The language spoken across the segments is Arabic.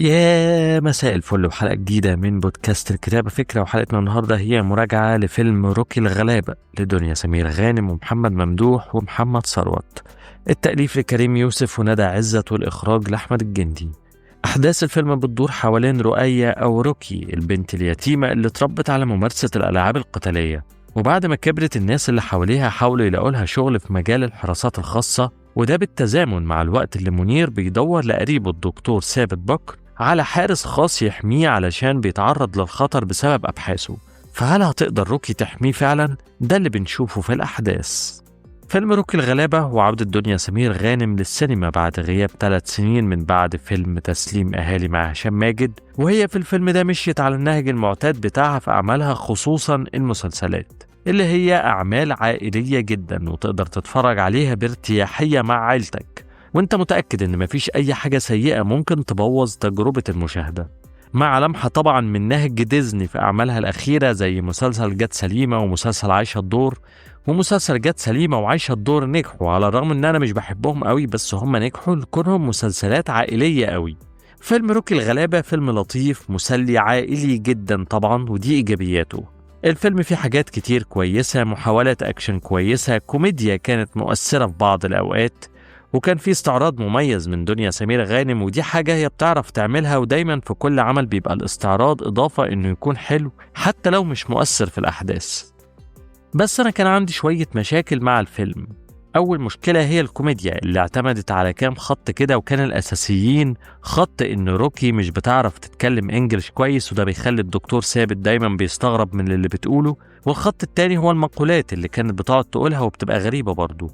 يا مساء الفل وحلقة جديدة من بودكاست الكتابة فكرة. وحلقتنا النهاردة هي مراجعة لفيلم روكي الغلابة لدنيا سمير غانم ومحمد ممدوح ومحمد ثروت. التأليف لكريم يوسف وندى عزت والإخراج لأحمد الجندي. أحداث الفيلم بتدور حوالين رؤية أو روكي، البنت اليتيمة اللي اتربت على ممارسة الألعاب القتالية، وبعد ما كبرت الناس اللي حواليها حاولوا يلاقوا لها شغل في مجال الحراسات الخاصة، وده بالتزامن مع الوقت اللي منير بيدور لقريبه الدكتور ثابت بكر على حارس خاص يحميه علشان بيتعرض للخطر بسبب أبحاثه. فهل هتقدر روكي تحميه فعلا؟ ده اللي بنشوفه في الأحداث. فيلم روكي الغلابة وعودة دنيا سمير غانم للسينما بعد غياب 3 سنين من بعد فيلم تسليم أهالي مع هشام ماجد، وهي في الفيلم ده مشيت على النهج المعتاد بتاعها في أعمالها، خصوصا المسلسلات اللي هي أعمال عائلية جدا وتقدر تتفرج عليها بارتياحية مع عيلتك، وانت متأكد ان مفيش اي حاجة سيئة ممكن تبوظ تجربة المشاهدة، مع لمحة طبعا من نهج ديزني في أعمالها الأخيرة زي مسلسل جت سليمة ومسلسل عايشة الدور. ومسلسل جت سليمة وعايشة الدور نجحوا، على الرغم ان انا مش بحبهم قوي، بس هم نجحوا لكونهم مسلسلات عائلية قوي. فيلم روكي الغلابة فيلم لطيف مسلي عائلي جدا طبعا، ودي إيجابياته. الفيلم فيه حاجات كتير كويسة، محاولات أكشن كويسة، كوميديا كانت مؤثرة في بعض الأوقات، وكان فيه استعراض مميز من دنيا سمير غانم، ودي حاجة هي بتعرف تعملها، ودايما في كل عمل بيبقى الاستعراض إضافة إنه يكون حلو حتى لو مش مؤثر في الأحداث. بس أنا كان عندي شوية مشاكل مع الفيلم. أول مشكلة هي الكوميديا اللي اعتمدت على كام خط كده، وكان الأساسيين خط إن روكي مش بتعرف تتكلم إنجليش كويس، وده بيخلي الدكتور ثابت دايما بيستغرب من اللي بتقوله. والخط التاني هو المقولات اللي كانت بتقعد تقولها وبتبقى غريبة برضو.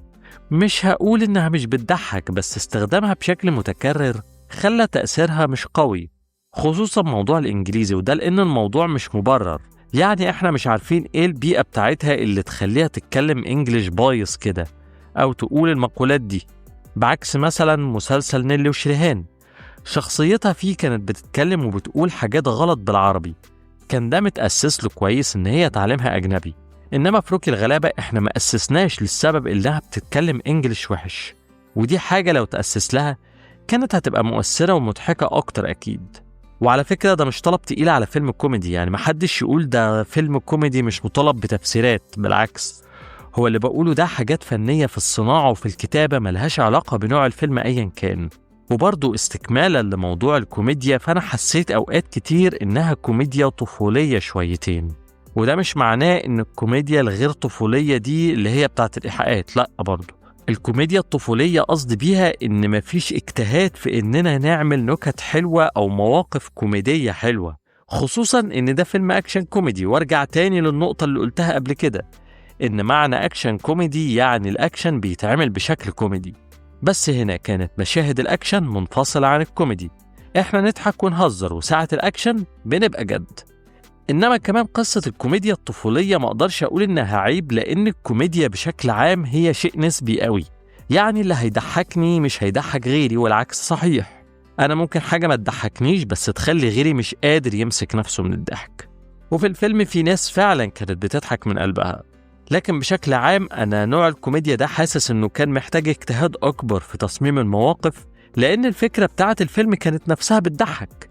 مش هقول إنها مش بتضحك، بس استخدامها بشكل متكرر خلى تأثيرها مش قوي، خصوصا موضوع الإنجليزي، وده لأن الموضوع مش مبرر. يعني احنا مش عارفين ايه البيئة بتاعتها اللي تخليها تتكلم انجليش بايظ كده او تقول المقولات دي، بعكس مثلا مسلسل نيلي وشريهان شخصيتها فيه كانت بتتكلم وبتقول حاجات غلط بالعربي، كان ده متأسس له كويس ان هي تعليمها اجنبي. انما في روكي الغلابة احنا ما أسسناش للسبب انها بتتكلم انجليش وحش، ودي حاجة لو تأسس لها كانت هتبقى مؤثرة ومضحكة اكتر اكيد. وعلى فكرة ده مش طلب تقيل على فيلم كوميدي، يعني محدش يقول ده فيلم كوميدي مش مطالب بتفسيرات، بالعكس هو اللي بقوله ده حاجات فنية في الصناعة وفي الكتابة ملهاش علاقة بنوع الفيلم أيا كان. وبرضو استكمالا لموضوع الكوميديا، فأنا حسيت أوقات كتير إنها كوميديا طفولية شويتين، وده مش معناه إن الكوميديا الغير طفولية دي اللي هي بتاعت الإيحاءات، لأ، برضو الكوميديا الطفولية قصدي بيها إن مفيش اجتهاد في إننا نعمل نكت حلوة أو مواقف كوميدية حلوة، خصوصا إن ده فيلم أكشن كوميدي. وارجع تاني للنقطة اللي قلتها قبل كده، إن معنى أكشن كوميدي يعني الأكشن بيتعمل بشكل كوميدي، بس هنا كانت مشاهد الأكشن منفصلة عن الكوميدي، إحنا نضحك ونهزر وساعة الأكشن بنبقى جد. إنما كمان قصة الكوميديا الطفولية ما أقدرش أقول إنها عيب، لأن الكوميديا بشكل عام هي شيء نسبي قوي، يعني اللي هيضحكني مش هيضحك غيري، والعكس صحيح. أنا ممكن حاجة ما تضحكنيش بس تخلي غيري مش قادر يمسك نفسه من الضحك. وفي الفيلم في ناس فعلا كانت بتضحك من قلبها، لكن بشكل عام أنا نوع الكوميديا ده حاسس إنه كان محتاج اجتهاد أكبر في تصميم المواقف، لأن الفكرة بتاعت الفيلم كانت نفسها بتضحك.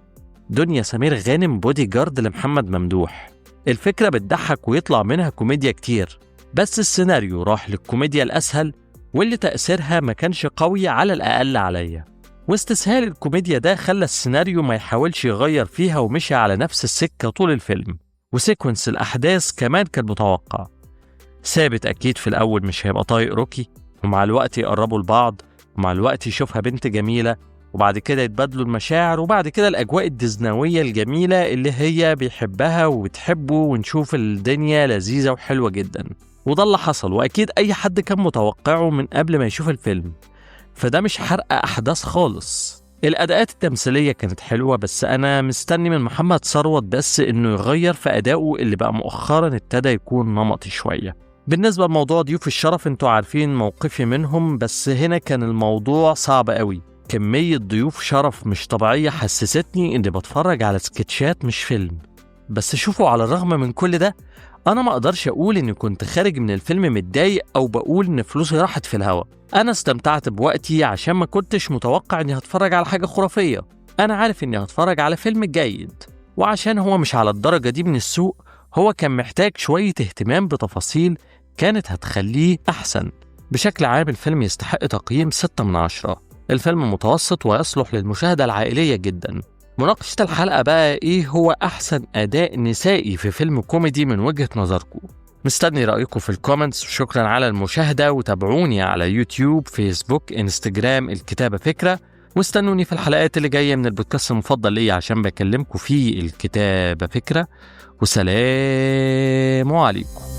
دنيا سمير غانم بودي جارد لمحمد ممدوح، الفكرة بتضحك ويطلع منها كوميديا كتير، بس السيناريو راح للكوميديا الأسهل واللي تأثيرها ما كانش قوي على الأقل عليا، واستسهال الكوميديا ده خلى السيناريو ما يحاولش يغير فيها ومشي على نفس السكة طول الفيلم. وسيكونس الأحداث كمان كان متوقع، ثابت أكيد في الأول مش هيبقى طايق روكي، ومع الوقت يقربوا لبعض، ومع الوقت يشوفها بنت جميلة، وبعد كده يتبادلوا المشاعر، وبعد كده الأجواء الديزنوية الجميلة اللي هي بيحبها وبتحبه، ونشوف الدنيا لذيذة وحلوة جدا. وده اللي حصل، وأكيد أي حد كان متوقعه من قبل ما يشوف الفيلم، فده مش حرق أحداث خالص. الأداءات التمثيلية كانت حلوة، بس أنا مستني من محمد ثروت بس إنه يغير في أدائه اللي بقى مؤخرا ابتدى يكون نمطي شوية. بالنسبة لموضوع ضيوف الشرف انتوا عارفين موقفي منهم، بس هنا كان الموضوع صعب قوي، كمية ضيوف شرف مش طبيعية حسستني اني بتفرج على سكتشات مش فيلم. بس شوفوا، على الرغم من كل ده انا ما اقدرش اقول اني كنت خارج من الفيلم متضايق او بقول ان فلوسي راحت في الهوا. انا استمتعت بوقتي عشان ما كنتش متوقع اني هتفرج على حاجة خرافية، أنا عارف إني هتفرج على فيلم جيد، وعشان هو مش على الدرجة دي من السوء، هو كان محتاج شوية اهتمام بتفاصيل كانت هتخليه أحسن. بشكل عام الفيلم يستحق تقييم 6 من 10. الفيلم متوسط ويصلح للمشاهدة العائلية جدا. مناقشة الحلقة بقى إيه هو أحسن أداء نسائي في فيلم كوميدي من وجهة نظركم؟ مستني رأيكم في الكومنتس، وشكرا على المشاهدة، وتابعوني على يوتيوب، فيسبوك، انستجرام الكتابة فكرة، واستنوني في الحلقات اللي جاية من البودكاست المفضل لي عشان بكلمكم فيه الكتابة فكرة. وسلام عليكم.